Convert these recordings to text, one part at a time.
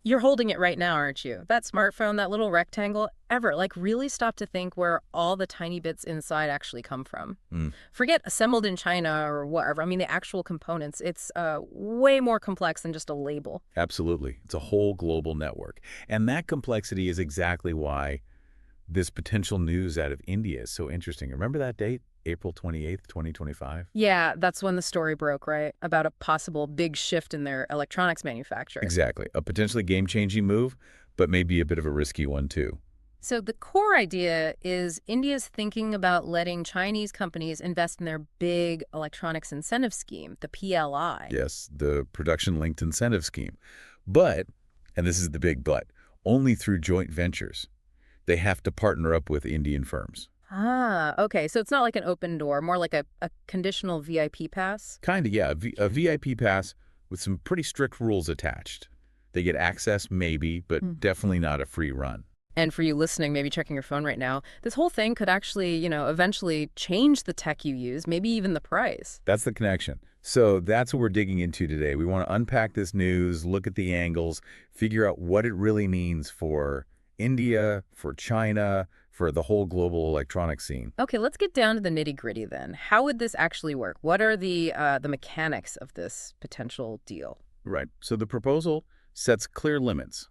You're holding it right now, aren't you? That smartphone, that little rectangle, ever, like really stop to think where all the tiny bits inside actually come from. Mm, Forget assembled in China or whatever. I mean, the actual components, it's way more complex than just a label. absolutely. It's a whole global network. And that complexity is exactly why this potential news out of India is so interesting. Remember that date? April 28th, 2025? Yeah, that's when the story broke, right? About a possible big shift in their electronics manufacturing. Exactly. A potentially game-changing move, but maybe a bit of a risky one too. So the core idea is India's thinking about letting Chinese companies invest in their big electronics incentive scheme, the PLI. Yes, the production-linked incentive scheme. But, and this is the big but, only through joint ventures. They have to partner up with Indian firms. Ah, okay. So it's not like an open door, more like a conditional VIP pass? Kind of, yeah, a VIP pass with some pretty strict rules attached. They get access, maybe, but definitely not a free run. And for you listening, maybe checking your phone right now, this whole thing could actually, eventually change the tech you use, maybe even the price. That's the connection. So that's what we're digging into today. We want to unpack this news, look at the angles, figure out what it really means for India, for China, for the whole global electronics scene. Okay, let's get down to the nitty-gritty then. How would this actually work? What are the mechanics of this potential deal? Right. So the proposal sets clear limits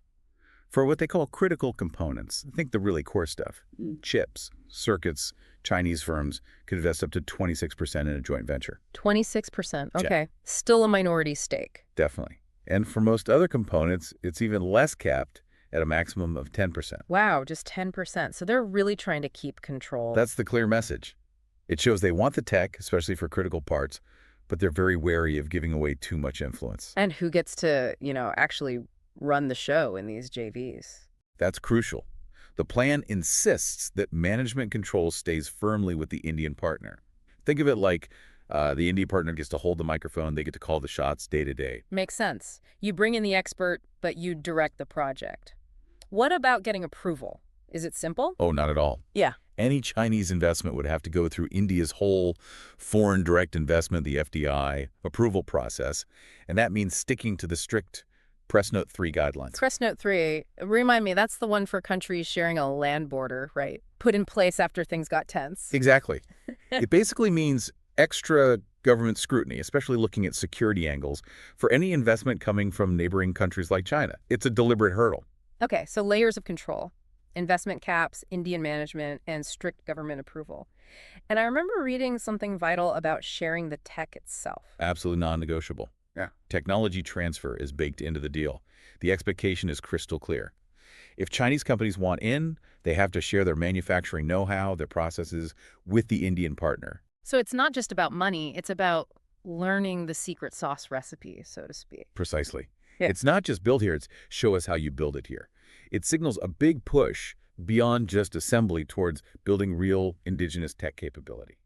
for what they call critical components. I think the really core stuff. Chips, circuits, Chinese firms could invest up to 26% in a joint venture. 26%. Check. Okay. Still a minority stake. Definitely. And for most other components, it's even less capped at a maximum of 10%. Wow, just 10%. So they're really trying to keep control. That's the clear message. It shows they want the tech, especially for critical parts, but they're very wary of giving away too much influence. And who gets to, actually run the show in these JVs? That's crucial. The plan insists that management control stays firmly with the Indian partner. Think of it like the Indian partner gets to hold the microphone, they get to call the shots day to day. Makes sense. You bring in the expert, but you direct the project. What about getting approval? Is it simple? Oh, not at all. Yeah. Any Chinese investment would have to go through India's whole foreign direct investment, the FDI, approval process, and that means sticking to the strict Press Note 3 guidelines. Press Note 3, remind me, that's the one for countries sharing a land border, right? Put in place after things got tense. Exactly. It basically means extra government scrutiny, especially looking at security angles, for any investment coming from neighboring countries like China. It's a deliberate hurdle. Okay, so layers of control. Investment caps, Indian management, and strict government approval. And I remember reading something vital about sharing the tech itself. Absolutely non-negotiable. Yeah. Technology transfer is baked into the deal. The expectation is crystal clear. If Chinese companies want in, they have to share their manufacturing know-how, their processes with the Indian partner. So it's not just about money, it's about learning the secret sauce recipe, so to speak. Precisely. Yeah. It's not just build here, it's show us how you build it here. It signals a big push beyond just assembly towards building real indigenous tech capability.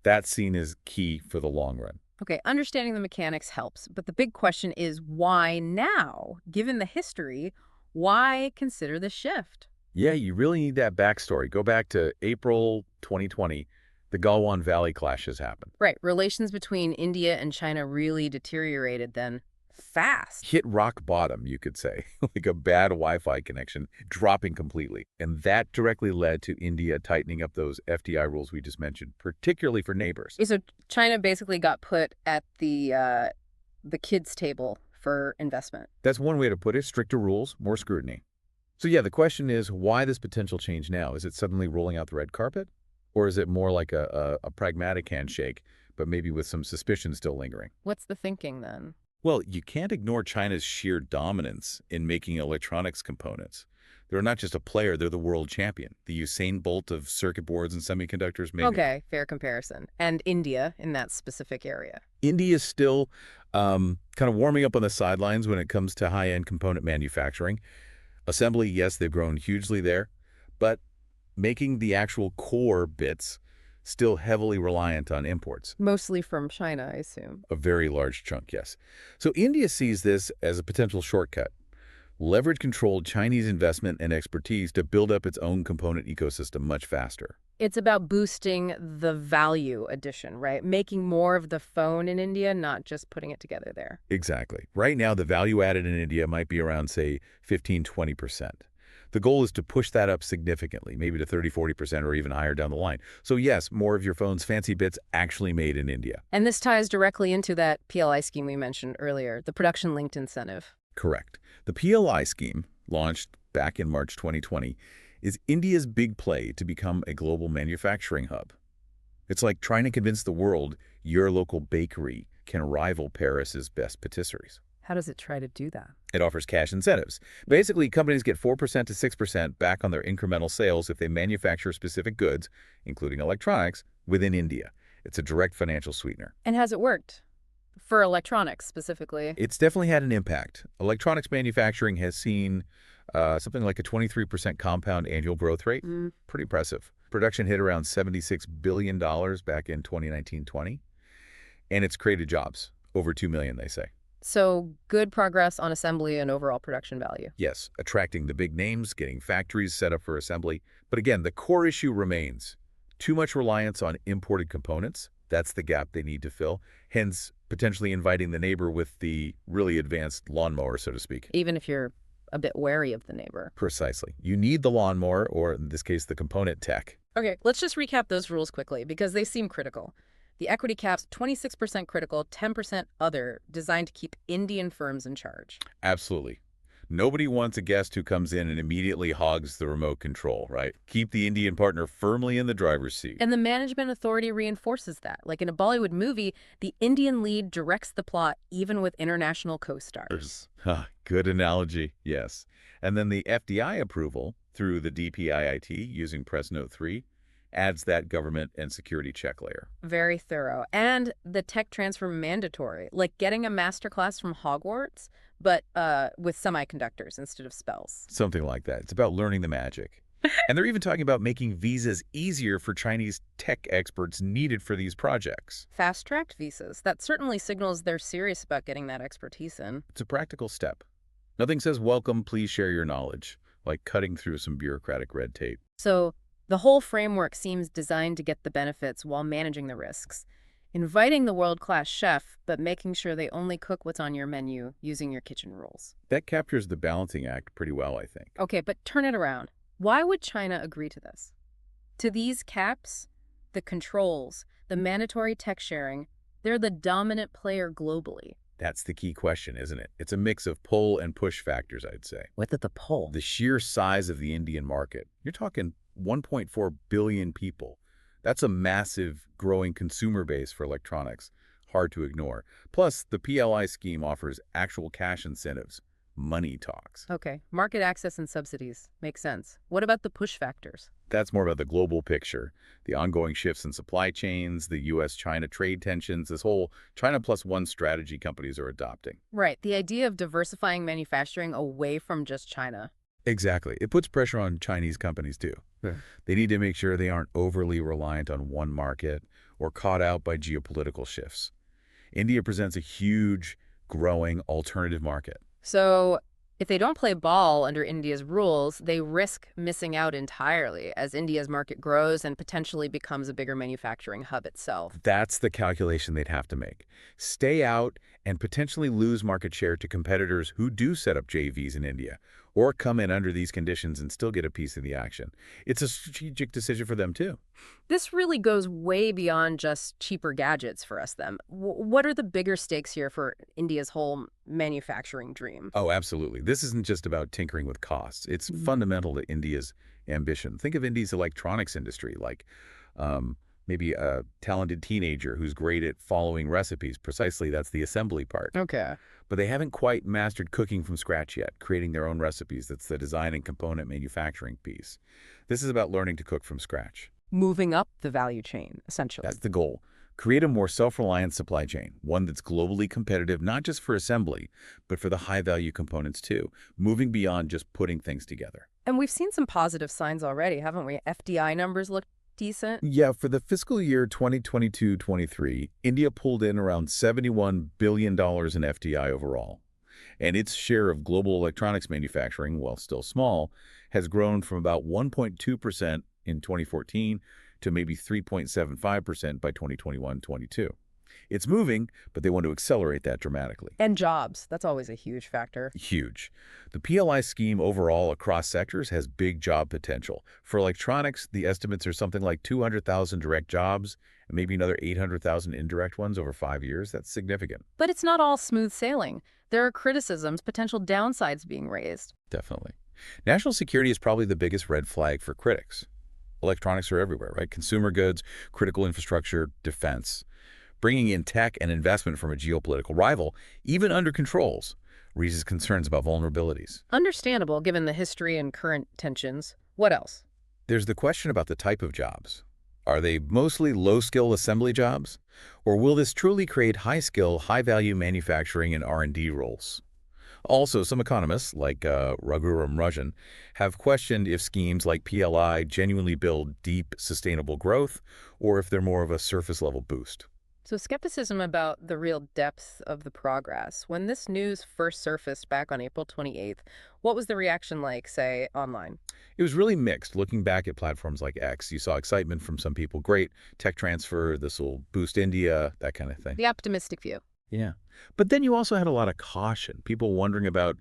That's seen as key for the long run. Okay, understanding the mechanics helps, but the big question is why now? Given the history, why consider the shift? Yeah, you really need that backstory. Go back to April 2020. The Galwan Valley clashes happened. Right, relations between India and China really deteriorated then fast. Hit rock bottom, you could say, like a bad Wi-Fi connection dropping completely. And that directly led to India tightening up those FDI rules we just mentioned, particularly for neighbors. So China basically got put at the kids' table for investment. That's one way to put it. Stricter rules, more scrutiny. So yeah, the question is, why this potential change now? Is it suddenly rolling out the red carpet? Or is it more like a pragmatic handshake, but maybe with some suspicion still lingering? What's the thinking then? Well, you can't ignore China's sheer dominance in making electronics components. They're not just a player, they're the world champion. The Usain Bolt of circuit boards and semiconductors, maybe. Okay, fair comparison. And India in that specific area. India is still kind of warming up on the sidelines when it comes to high-end component manufacturing. Assembly, yes, they've grown hugely there, but making the actual core bits still heavily reliant on imports. Mostly from China, I assume. A very large chunk, yes. So India sees this as a potential shortcut. Leverage controlled Chinese investment and expertise to build up its own component ecosystem much faster. It's about boosting the value addition, right? Making more of the phone in India, not just putting it together there. Exactly. Right now, the value added in India might be around, say, 15–20%. The goal is to push that up significantly, maybe to 30–40% or even higher down the line. So yes, more of your phone's fancy bits actually made in India. And this ties directly into that PLI scheme we mentioned earlier, the production-linked incentive. Correct. The PLI scheme, launched back in March 2020, is India's big play to become a global manufacturing hub. It's like trying to convince the world your local bakery can rival Paris's best patisseries. How does it try to do that? It offers cash incentives. Basically, companies get 4% to 6% back on their incremental sales if they manufacture specific goods, including electronics, within India. It's a direct financial sweetener. And has it worked? For electronics, specifically. It's definitely had an impact. Electronics manufacturing has seen something like a 23% compound annual growth rate. Pretty impressive. Production hit around $76 billion back in 2019-20, and it's created jobs. Over 2 million, they say. So good progress on assembly and overall production value. Yes, attracting the big names, getting factories set up for assembly. But again, the core issue remains too much reliance on imported components. That's the gap they need to fill. Hence, potentially inviting the neighbor with the really advanced lawnmower, so to speak. Even if you're a bit wary of the neighbor. Precisely. You need the lawnmower, or in this case, the component tech. Okay, let's just recap those rules quickly because they seem critical. The equity cap's 26% critical, 10% other, designed to keep Indian firms in charge. Absolutely. Nobody wants a guest who comes in and immediately hogs the remote control, right? Keep the Indian partner firmly in the driver's seat. And the management authority reinforces that. Like in a Bollywood movie, the Indian lead directs the plot even with international co-stars. Good analogy, yes. And then the FDI approval through the DPIIT using Press Note 3 adds that government and security check layer. Very thorough. And the tech transfer mandatory, like getting a masterclass from Hogwarts, but with semiconductors instead of spells. Something like that. It's about learning the magic. And they're even talking about making visas easier for Chinese tech experts needed for these projects. Fast-tracked visas. That certainly signals they're serious about getting that expertise in. It's a practical step. Nothing says welcome, please share your knowledge, like cutting through some bureaucratic red tape. So the whole framework seems designed to get the benefits while managing the risks. Inviting the world-class chef, but making sure they only cook what's on your menu using your kitchen rules. That captures the balancing act pretty well, I think. Okay, but turn it around. Why would China agree to this? To these caps, the controls, the mandatory tech sharing, they're the dominant player globally. That's the key question, isn't it? It's a mix of pull and push factors, I'd say. What's at the pull? The sheer size of the Indian market. You're talking 1.4 billion people. That's a massive, growing consumer base for electronics. Hard to ignore. Plus, the PLI scheme offers actual cash incentives. Money talks. Okay, market access and subsidies. Makes sense. What about the push factors? That's more about the global picture. The ongoing shifts in supply chains, the U.S.-China trade tensions, this whole China plus one strategy companies are adopting. Right, the idea of diversifying manufacturing away from just China. Exactly. It puts pressure on Chinese companies, too. Yeah. They need to make sure they aren't overly reliant on one market or caught out by geopolitical shifts. India presents a huge, growing alternative market. So if they don't play ball under India's rules, they risk missing out entirely as India's market grows and potentially becomes a bigger manufacturing hub itself. That's the calculation they'd have to make. Stay out and potentially lose market share to competitors who do set up JVs in India or come in under these conditions and still get a piece of the action. It's a strategic decision for them, too. This really goes way beyond just cheaper gadgets for us, then. What are the bigger stakes here for India's whole manufacturing dream? Oh, absolutely. This isn't just about tinkering with costs. It's fundamental to India's ambition. Think of India's electronics industry, like maybe a talented teenager who's great at following recipes. Precisely, that's the assembly part. Okay. But they haven't quite mastered cooking from scratch yet, creating their own recipes. That's the design and component manufacturing piece. This is about learning to cook from scratch. Moving up the value chain, essentially. That's the goal. Create a more self-reliant supply chain, one that's globally competitive, not just for assembly, but for the high-value components too, moving beyond just putting things together. And we've seen some positive signs already, haven't we? FDI numbers look decent. Yeah, for the fiscal year 2022-23, India pulled in around $71 billion in FDI overall. And its share of global electronics manufacturing, while still small, has grown from about 1.2% in 2014 to maybe 3.75% by 2021-22. It's moving, but they want to accelerate that dramatically. And jobs. That's always a huge factor. Huge. The PLI scheme overall across sectors has big job potential. For electronics, the estimates are something like 200,000 direct jobs and maybe another 800,000 indirect ones over 5 years. That's significant. But it's not all smooth sailing. There are criticisms, potential downsides being raised. Definitely. National security is probably the biggest red flag for critics. Electronics are everywhere, right? Consumer goods, critical infrastructure, defense. Bringing in tech and investment from a geopolitical rival, even under controls, raises concerns about vulnerabilities. Understandable given the history and current tensions. What else? There's the question about the type of jobs. Are they mostly low-skill assembly jobs? Or will this truly create high-skill, high-value manufacturing and R&D roles? Also, some economists, like Raghuram Rajan, have questioned if schemes like PLI genuinely build deep, sustainable growth, or if they're more of a surface-level boost. So skepticism about the real depth of the progress. When this news first surfaced back on April 28th, what was the reaction like, say, online? It was really mixed. Looking back at platforms like X, you saw excitement from some people. Great, tech transfer, this will boost India, that kind of thing. The optimistic view. Yeah. But then you also had a lot of caution, people wondering about,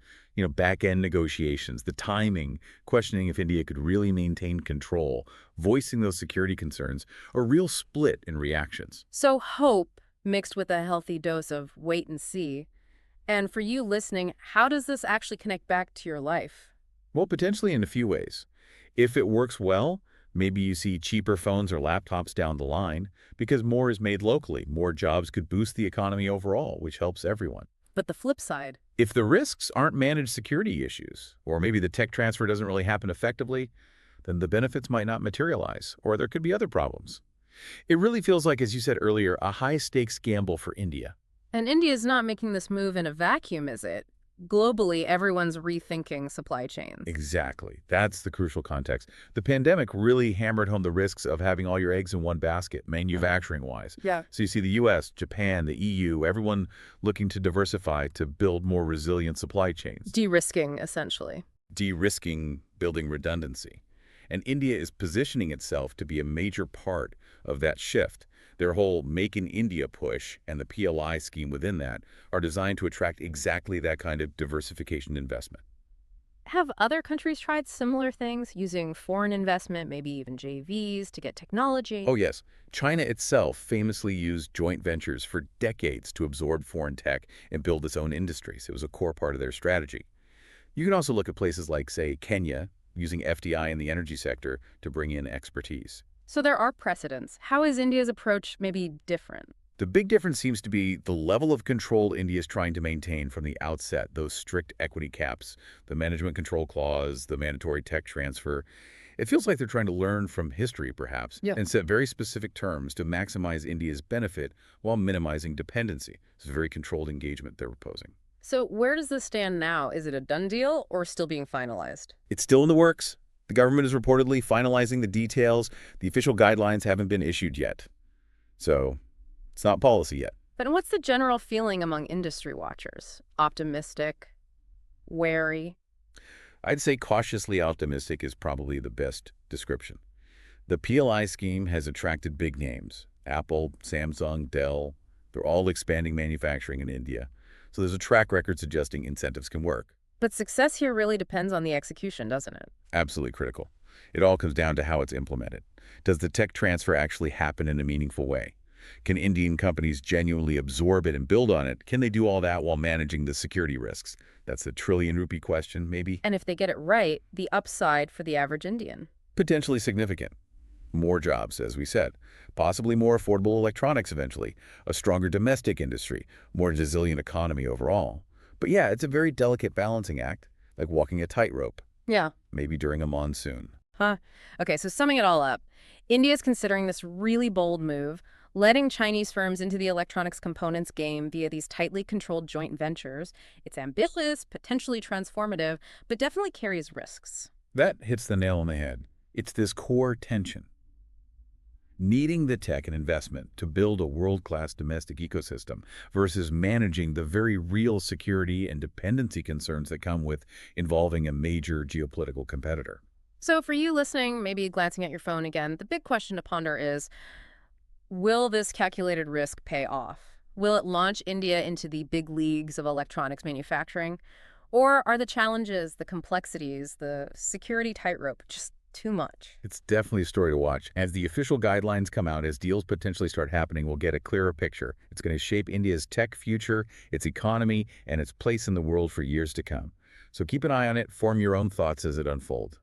back-end negotiations, the timing, questioning if India could really maintain control, voicing those security concerns, a real split in reactions. So hope mixed with a healthy dose of wait and see. And for you listening, how does this actually connect back to your life? Well, potentially in a few ways. If it works well, maybe you see cheaper phones or laptops down the line because more is made locally. More jobs could boost the economy overall, which helps everyone. But the flip side, If the risks aren't managed security issues, or maybe the tech transfer doesn't really happen effectively, then the benefits might not materialize, or there could be other problems. It really feels like, as you said earlier, a high-stakes gamble for India. and India's not making this move in a vacuum, is it? Globally, everyone's rethinking supply chains. Exactly. That's the crucial context. The pandemic really hammered home the risks of having all your eggs in one basket, manufacturing-wise. Yeah. So you see the U.S., Japan, the EU, everyone looking to diversify to build more resilient supply chains, De-risking, essentially. de-risking building redundancy. And India is positioning itself to be a major part of that shift. Their whole Make in India push and the PLI scheme within that are designed to attract exactly that kind of diversification investment. Have other countries tried similar things, using foreign investment, maybe even JVs, to get technology? Oh yes, China itself famously used joint ventures for decades to absorb foreign tech and build its own industries. It was a core part of their strategy. You can also look at places like, say, Kenya, using FDI in the energy sector to bring in expertise. So there are precedents. How is India's approach maybe different? The big difference seems to be the level of control India is trying to maintain from the outset, those strict equity caps, the management control clause, the mandatory tech transfer. It feels like they're trying to learn from history, perhaps, Yeah. and set very specific terms to maximize India's benefit while minimizing dependency. It's a very controlled engagement they're proposing. So where does this stand now? Is it a done deal or still being finalized? It's still in the works. The government is reportedly finalizing the details. The official guidelines haven't been issued yet. So it's not policy yet. But what's the general feeling among industry watchers? Optimistic? Wary? I'd say cautiously optimistic is probably the best description. The PLI scheme has attracted big names. Apple, Samsung, Dell, they're all expanding manufacturing in India. So there's a track record suggesting incentives can work. But success here really depends on the execution, doesn't it? Absolutely critical. It all comes down to how it's implemented. Does the tech transfer actually happen in a meaningful way? Can Indian companies genuinely absorb it and build on it? Can they do all that while managing the security risks? That's a trillion rupee question, maybe. And if they get it right, the upside for the average Indian. Potentially significant. More jobs, as we said. Possibly more affordable electronics eventually. A stronger domestic industry. More resilient economy overall. But yeah, it's a very delicate balancing act, like walking a tightrope, Yeah. maybe during a monsoon. Huh. Okay, so summing it all up, India is considering this really bold move, letting Chinese firms into the electronics components game via these tightly controlled joint ventures. It's ambitious, potentially transformative, but definitely carries risks. That hits the nail on the head. It's this core tension. needing the tech and investment to build a world-class domestic ecosystem versus managing the very real security and dependency concerns that come with involving a major geopolitical competitor. So for you listening, maybe glancing at your phone again, the big question to ponder is, will this calculated risk pay off? Will it launch India into the big leagues of electronics manufacturing? Or are the challenges, the complexities, the security tightrope just too much? It's definitely a story to watch. As the official guidelines come out, as deals potentially start happening, we'll get a clearer picture. It's going to shape India's tech future, its economy, and its place in the world for years to come. So keep an eye on it, form your own thoughts as it unfolds.